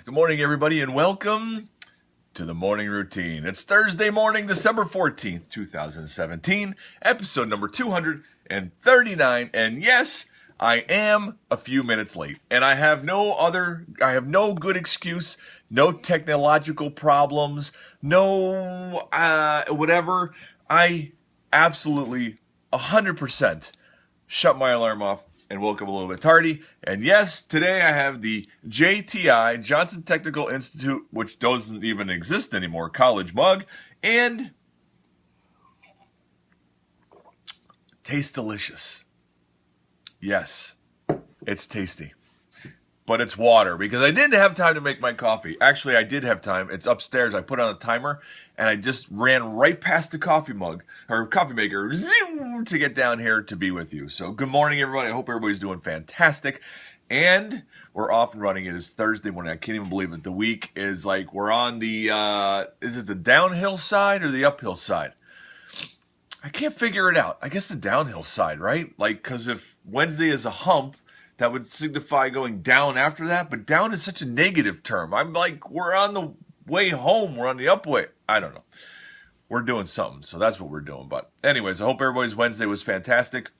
Good morning, everybody, and welcome to the morning routine. It's Thursday morning, December 14th, 2017, episode number 239. And yes, I am a few minutes late. And I have no good excuse, no technological problems, no whatever. I absolutely 100% shut my alarm off and woke up a little bit tardy. And yes, today I have the JTI, Johnson Technical Institute, which doesn't even exist anymore, college mug, and tastes delicious. Yes, it's tasty. But it's water because I didn't have time to make my coffee. Actually, I did have time. It's upstairs. I put on a timer and I just ran right past the coffee mug or coffee maker to get down here to be with you. So good morning, everybody. I hope everybody's doing fantastic. And we're off and running. It is Thursday morning. I can't even believe it. The week is like we're on the, is it the downhill side or the uphill side? I can't figure it out. I guess the downhill side, right? Like, because if Wednesday is a hump, that would signify going down after that, but down is such a negative term. I'm like, we're on the way home. We're on the upway. I don't know. We're doing something, so that's what we're doing. But anyways, I hope everybody's Wednesday was fantastic.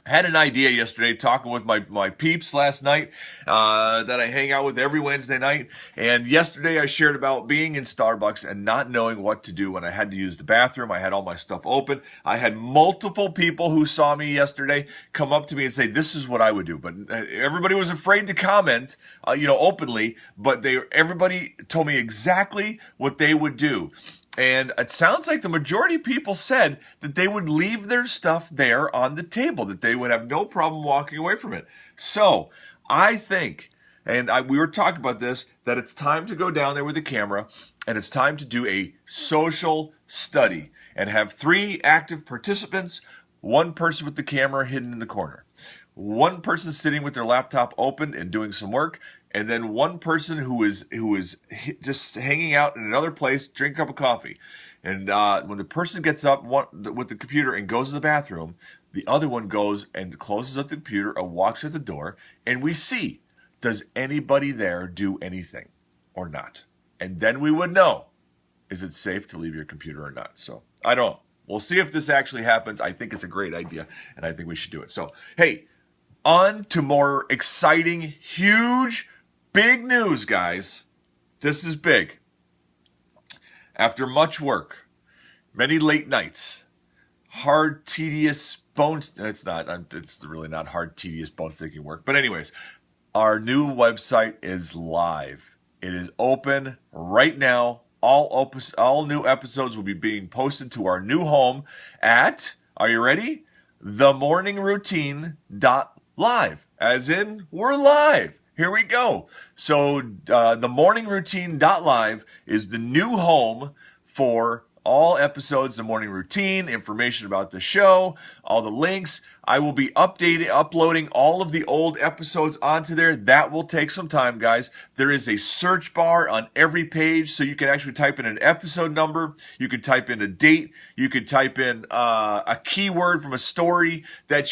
Had an idea yesterday talking with my peeps last night that I hang out with every Wednesday night. And yesterday I shared about being in Starbucks and not knowing what to do when I had to use the bathroom. I had all my stuff open. I had multiple people who saw me yesterday come up to me and say, this is what I would do. But everybody was afraid to comment, openly. But everybody told me exactly what they would do. And it sounds like the majority of people said that they would leave their stuff there on the table, that they would have no problem walking away from it. So I think, we were talking about this, that it's time to go down there with the camera and it's time to do a social study and have 3 active participants, 1 person with the camera hidden in the corner, 1 person sitting with their laptop open and doing some work, and then 1 person who is just hanging out in another place, drink a cup of coffee. And when the person gets up with the computer and goes to the bathroom, the other one goes and closes up the computer and walks at the door, and we see, does anybody there do anything or not? And then we would know, is it safe to leave your computer or not? So I don't know. We'll see if this actually happens. I think it's a great idea, and I think we should do it. So, hey, on to more exciting, huge, big news, guys. This is big. After much work, many late nights, hard, tedious it's really not hard, tedious, bone-sticking work. But anyways, our new website is live. It is open right now. All new episodes will be being posted to our new home at, are you ready? themorningroutine.live. As in, we're live. Here we go. So themorningroutine.live is the new home for all episodes, The Morning Routine, information about the show, all the links. I will be uploading all of the old episodes onto there. That will take some time, guys. There is a search bar on every page, so you can actually type in an episode number. You can type in a date. You could type in a keyword from a story that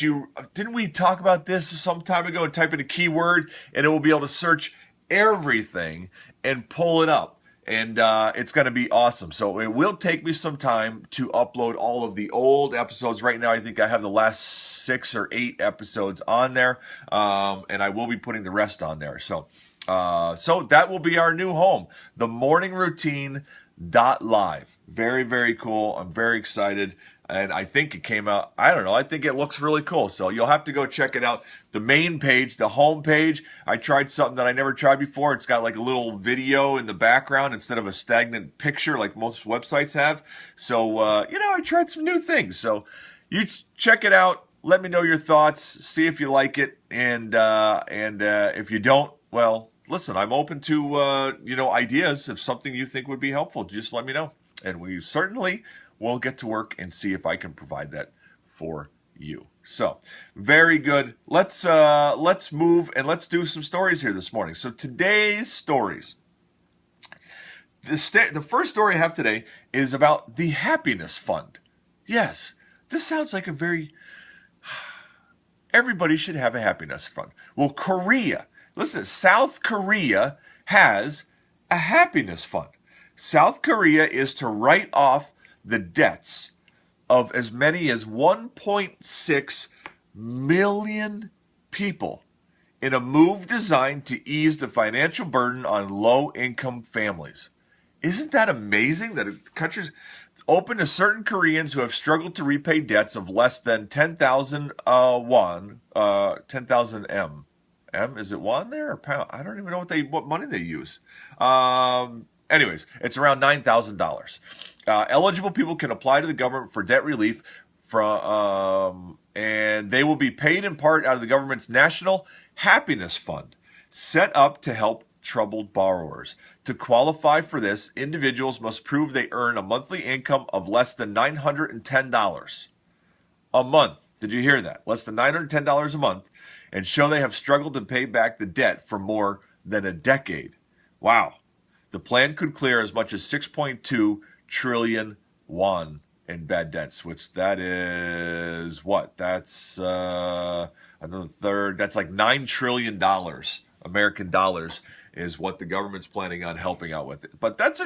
didn't we talk about this some time ago, and type in a keyword, and it will be able to search everything and pull it up. And it's going to be awesome. So it will take me some time to upload all of the old episodes. Right now, I think I have the last 6 or 8 episodes on there. And I will be putting the rest on there. So that will be our new home, themorningroutine.live. Very, very cool. I'm very excited. And I think it came out, I don't know, I think it looks really cool. So you'll have to go check it out. The main page, the home page, I tried something that I never tried before. It's got like a little video in the background instead of a stagnant picture like most websites have. So, I tried some new things. So you check it out. Let me know your thoughts. See if you like it. And if you don't, well, listen, I'm open to, ideas. If something you think would be helpful, just let me know. And we certainly will get to work and see if I can provide that for you. So, very good. Let's move and let's do some stories here this morning. So today's stories. The first story I have today is about the Happiness Fund. Yes, this sounds like everybody should have a happiness fund. Well, South Korea has a happiness fund. South Korea is to write off the debts of as many as 1.6 million people in a move designed to ease the financial burden on low-income families. Isn't that amazing that a country's open to certain Koreans who have struggled to repay debts of less than 10,000 won, 10,000 M. M, is it won there or pound? I don't even know what money they use. Anyways, it's around $9,000. Eligible people can apply to the government for debt relief and they will be paid in part out of the government's National Happiness Fund, set up to help troubled borrowers. To qualify for this, individuals must prove they earn a monthly income of less than $910 a month. Did you hear that? Less than $910 a month, and show they have struggled to pay back the debt for more than a decade. Wow. The plan could clear as much as 6.2 trillion won in bad debts, which that is what? That's another third. That's like $9 trillion American dollars is what the government's planning on helping out with it. But that's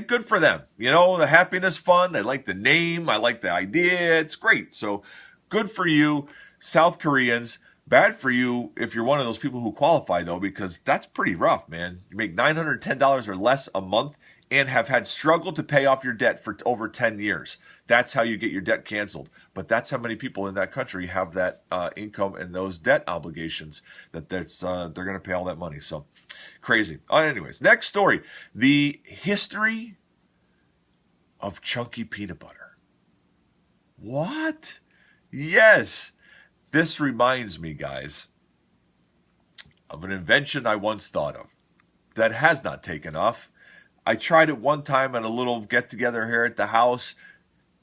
good for them. You know, the Happiness Fund, I like the name. I like the idea. It's great. So good for you, South Koreans. Bad for you if you're one of those people who qualify, though, because that's pretty rough, man. You make $910 or less a month and have had struggled to pay off your debt for over 10 years. That's how you get your debt canceled. But that's how many people in that country have that income and those debt obligations that they're going to pay all that money. So crazy. Anyways, next story. The history of chunky peanut butter. What? Yes. This reminds me, guys, of an invention I once thought of that has not taken off. I tried it one time at a little get-together here at the house.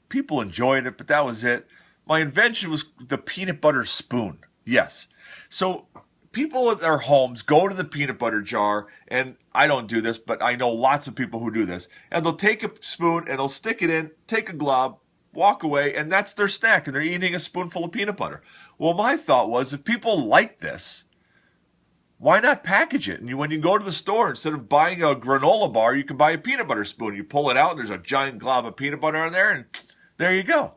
People enjoyed it, but that was it. My invention was the peanut butter spoon. Yes. So people at their homes go to the peanut butter jar, and I don't do this, but I know lots of people who do this, and they'll take a spoon and they'll stick it in, take a glob, walk away, and that's their snack, and they're eating a spoonful of peanut butter. Well, my thought was, if people like this, why not package it? And when you go to the store, instead of buying a granola bar, you can buy a peanut butter spoon. You pull it out, and there's a giant glob of peanut butter on there, and there you go.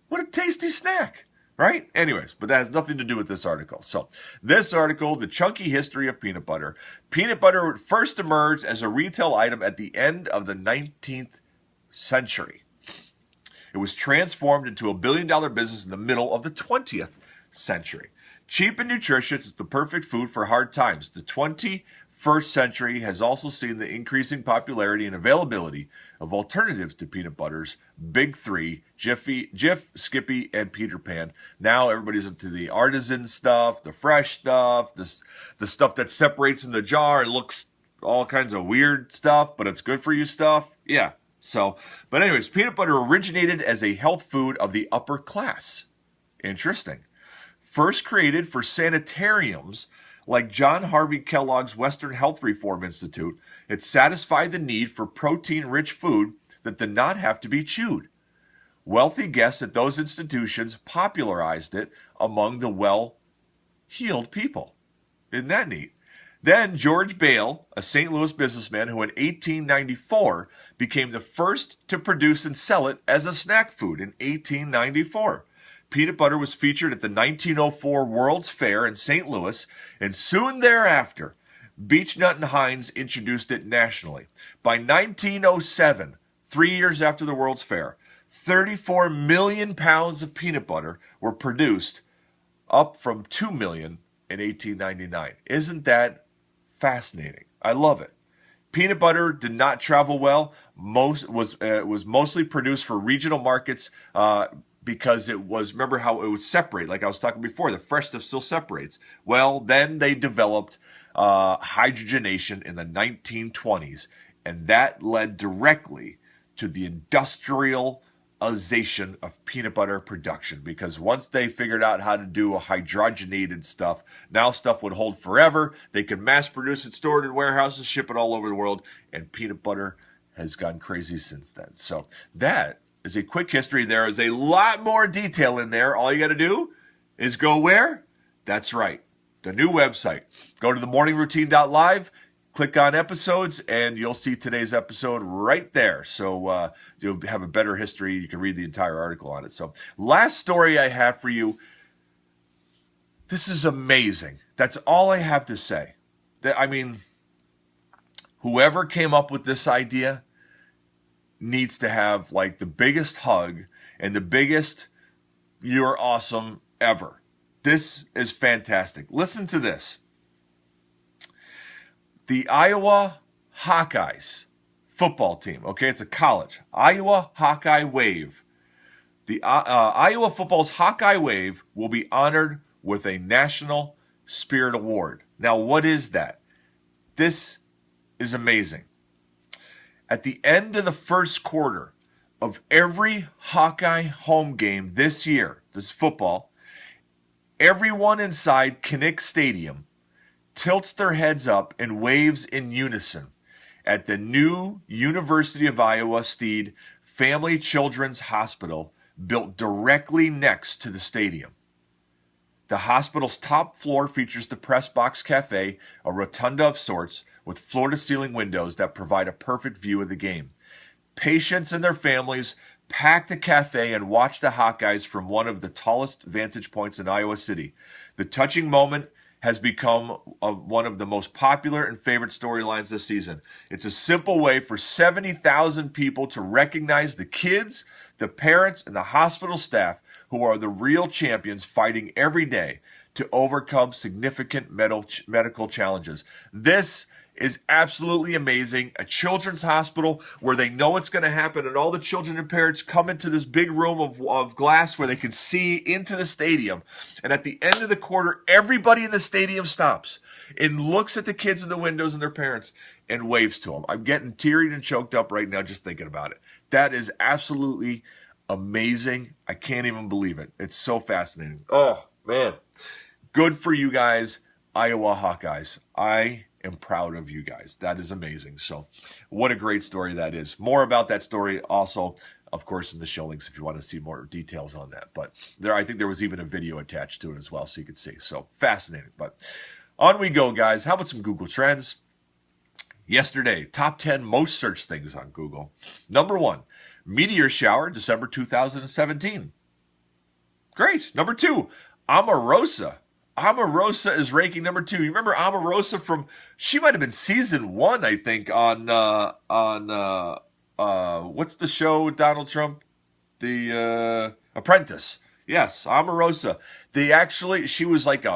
What a tasty snack, right? Anyways, but that has nothing to do with this article. So this article, The Chunky History of Peanut Butter. Peanut butter first emerged as a retail item at the end of the 19th century. It was transformed into a billion-dollar business in the middle of the 20th century. Cheap and nutritious, it's the perfect food for hard times. The 21st century has also seen the increasing popularity and availability of alternatives to peanut butters. Big three, Jif, Skippy, and Peter Pan. Now everybody's into the artisan stuff, the fresh stuff, the stuff that separates in the jar and looks all kinds of weird stuff, but it's good for you stuff. Yeah. So, but anyways, peanut butter originated as a health food of the upper class. Interesting. First created for sanitariums like John Harvey Kellogg's Western Health Reform Institute, it satisfied the need for protein-rich food that did not have to be chewed. Wealthy guests at those institutions popularized it among the well-heeled people. Isn't that neat? Then George Bale, a St. Louis businessman who in 1894 became the first to produce and sell it as a snack food in 1894. Peanut butter was featured at the 1904 World's Fair in St. Louis, and soon thereafter, Beechnut and Heinz introduced it nationally. By 1907, 3 years after the World's Fair, 34 million pounds of peanut butter were produced, up from 2 million in 1899. Isn't that fascinating? I love it. Peanut butter did not travel well. Was mostly produced for regional markets because it was, remember how it would separate, like I was talking before, the fresh stuff still separates. Well, then they developed hydrogenation in the 1920s, and that led directly to the industrialization of peanut butter production, because once they figured out how to do a hydrogenated stuff, now stuff would hold forever. They could mass produce it, store it in warehouses, ship it all over the world, and peanut butter has gone crazy since then. So that is a quick history. There is a lot more detail in there. All you got to do is go where? That's right, the new website. Go to themorningroutine.live. click on episodes, and you'll see today's episode right there. So you'll have a better history. You can read the entire article on it. So last story I have for you. This is amazing. That's all I have to say. I mean, whoever came up with this idea needs to have like the biggest hug and the biggest "you're awesome" ever. This is fantastic. Listen to this. The Iowa Hawkeyes football team, okay, it's a college, Iowa Hawkeye Wave. The Iowa football's Hawkeye Wave will be honored with a National Spirit Award. Now, what is that? This is amazing. At the end of the first quarter of every Hawkeye home game this year, this football, everyone inside Kinnick Stadium tilts their heads up and waves in unison at the new University of Iowa Stead Family Children's Hospital built directly next to the stadium. The hospital's top floor features the Press Box Cafe, a rotunda of sorts with floor-to-ceiling windows that provide a perfect view of the game. Patients and their families pack the cafe and watch the Hawkeyes from one of the tallest vantage points in Iowa City. The touching moment has become one of the most popular and favorite storylines this season. It's a simple way for 70,000 people to recognize the kids, the parents, and the hospital staff who are the real champions fighting every day to overcome significant medical challenges. This is absolutely amazing. A children's hospital where they know it's going to happen, and all the children and parents come into this big room of glass where they can see into the stadium. And at the end of the quarter, everybody in the stadium stops and looks at the kids in the windows and their parents and waves to them. I'm getting teary and choked up right now just thinking about it. That is absolutely amazing. I can't even believe it. It's so fascinating. Oh, man. Good for you guys, Iowa Hawkeyes. I am proud of you guys. That is amazing. So what a great story that is. More about that story also, of course, in the show links if you want to see more details on that. But I think there was even a video attached to it as well so you could see. So fascinating. But on we go, guys. How about some Google Trends? Yesterday, top 10 most searched things on Google. Number 1, meteor shower, December 2017. Great. Number 2, Omarosa. Omarosa is ranking number 2. You remember Omarosa from, she might have been season 1, I think, on what's the show with Donald Trump? The Apprentice. Yes, Omarosa. She was like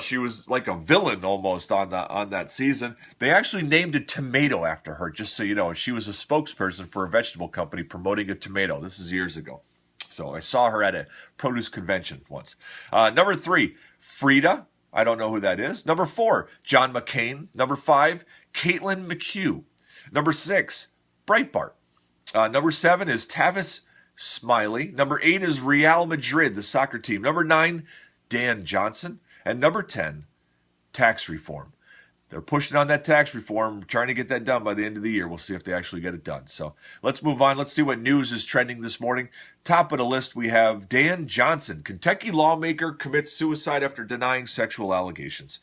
she was like a villain almost on that season. They actually named a tomato after her, just so you know. She was a spokesperson for a vegetable company promoting a tomato. This is years ago. So I saw her at a produce convention once. Number 3, Frida. I don't know who that is. Number 4, John McCain. Number 5, Caitlin McHugh. Number 6, Breitbart. Number 7 is Tavis Smiley. Number 8 is Real Madrid, the soccer team. Number 9, Dan Johnson. And number 10, tax reform. They're pushing on that tax reform, trying to get that done by the end of the year. We'll see if they actually get it done. So let's move on. Let's see what news is trending this morning. Top of the list, we have Dan Johnson. Kentucky lawmaker commits suicide after denying sexual allegations.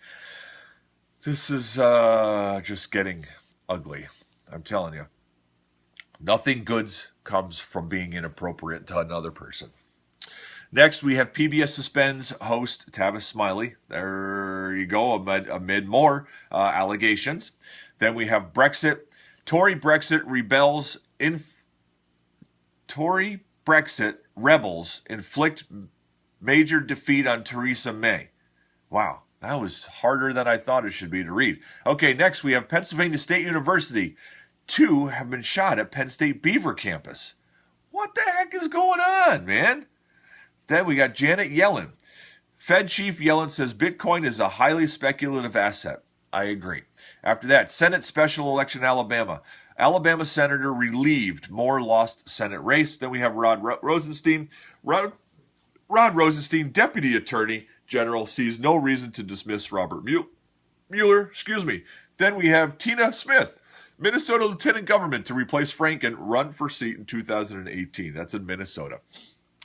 This is just getting ugly. I'm telling you. Nothing good comes from being inappropriate to another person. Next, we have PBS suspends host Tavis Smiley. There you go, amid more allegations. Then we have Brexit. Tory Brexit rebels inflict major defeat on Theresa May. Wow, that was harder than I thought it should be to read. Okay, next we have Pennsylvania State University. 2 have been shot at Penn State Beaver campus. What the heck is going on, man? Then we got Janet Yellen. Fed Chief Yellen says Bitcoin is a highly speculative asset. I agree. After that, Senate special election Alabama. Alabama senator relieved more lost Senate race. Then we have Rod Rosenstein. Rod Rosenstein, Deputy Attorney General, sees no reason to dismiss Robert Mueller. Then we have Tina Smith, Minnesota Lieutenant Government, to replace Frank and run for seat in 2018. That's in Minnesota.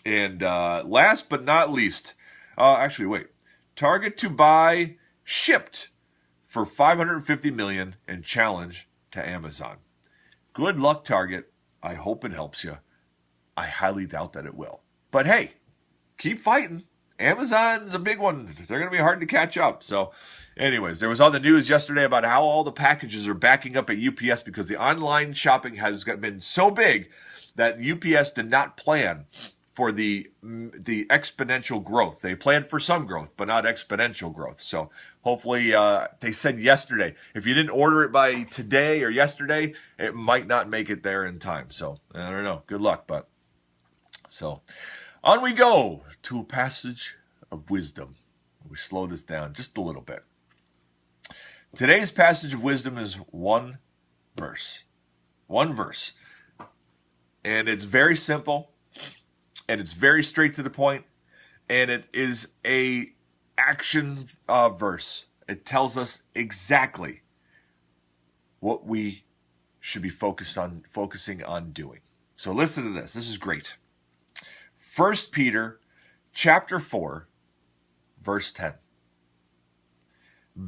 And last but not least, Target to buy shipped for $550 million and challenge to Amazon. Good luck, Target. I hope it helps you. I highly doubt that it will. But hey, keep fighting. Amazon's a big one. They're going to be hard to catch up. So anyways, there was on the news yesterday about how all the packages are backing up at UPS because the online shopping has been so big that UPS did not plan for the exponential growth. They planned for some growth, but not exponential growth. So hopefully, they said yesterday, if you didn't order it by today or yesterday, it might not make it there in time. So I don't know. Good luck. But so on we go to a passage of wisdom. We slow this down just a little bit. Today's passage of wisdom is one verse. One verse. And it's very simple. And it's very straight to the point. And it is a action verse. It tells us exactly what we should be focusing on doing. So listen to this. This is great. 1 Peter chapter 4, verse 10.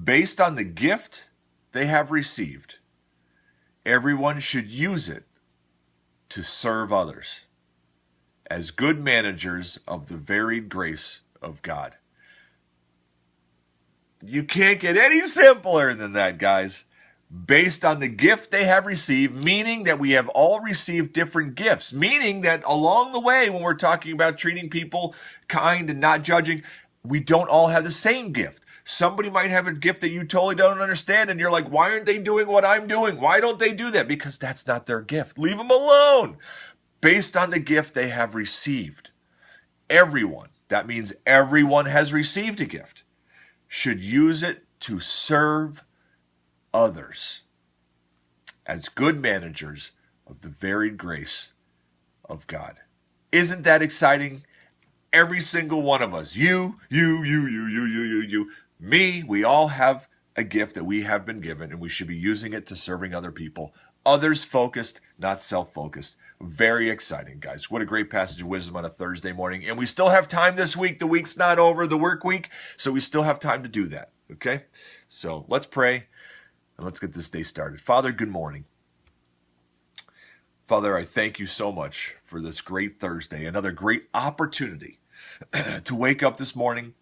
Based on the gift they have received, everyone should use it to serve others as good managers of the varied grace of God. You can't get any simpler than that, guys. Based on the gift they have received, meaning that we have all received different gifts, meaning that along the way, when we're talking about treating people kind and not judging, we don't all have the same gift. Somebody might have a gift that you totally don't understand, and you're like, why aren't they doing what I'm doing? Why don't they do that? Because that's not their gift. Leave them alone. Based on the gift they have received, everyone, that means everyone has received a gift, should use it to serve others as good managers of the varied grace of God. Isn't that exciting? Every single one of us, you, me, we all have a gift that we have been given, and we should be using it to serving other people. Others focused, not self-focused. Very exciting, guys. What a great passage of wisdom on a Thursday morning. And we still have time this week. The week's not over, the work week, so we still have time to do that, okay? So let's pray. And let's get this day started. Father, good morning. Father, I thank you so much for this great Thursday, another great opportunity to wake up this morning,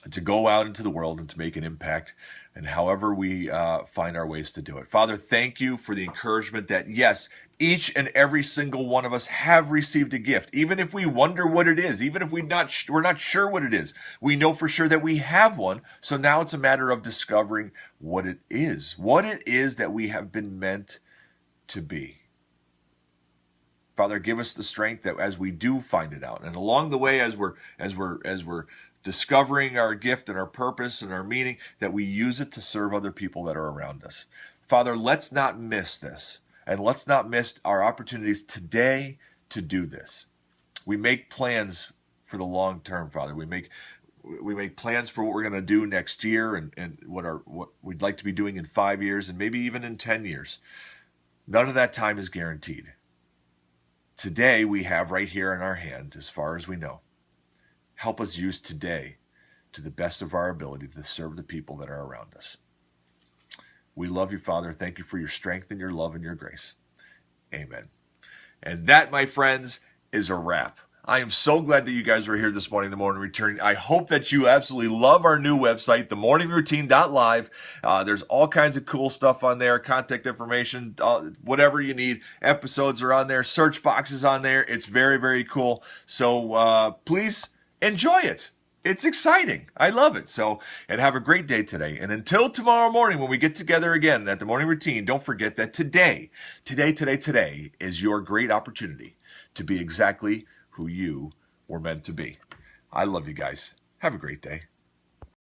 to go out into the world and to make an impact, and however we find our ways to do it. Father, thank you for the encouragement that, yes, each and every single one of us have received a gift. Even if we wonder what it is, even if we're not sure what it is, we know for sure that we have one. So now it's a matter of discovering what it is that we have been meant to be. Father, give us the strength that as we do find it out, and along the way, as we're discovering our gift and our purpose and our meaning, that we use it to serve other people that are around us. Father, let's not miss this. And let's not miss our opportunities today to do this. We make plans for the long term, Father. We make plans for what we're going to do next year and what we'd like to be doing in 5 years and maybe even in 10 years. None of that time is guaranteed. Today we have right here in our hand, as far as we know. Help us use today to the best of our ability to serve the people that are around us. We love you, Father. Thank you for your strength and your love and your grace. Amen. And that, my friends, is a wrap. I am so glad that you guys are here this morning, The Morning Routine. I hope that you absolutely love our new website, themorningroutine.live. There's all kinds of cool stuff on there, contact information, whatever you need. Episodes are on there, search boxes on there. It's very, very cool. So please enjoy it. It's exciting. I love it. So, and have a great day today. And until tomorrow morning when we get together again at The Morning Routine, don't forget that today is your great opportunity to be exactly who you were meant to be. I love you guys. Have a great day.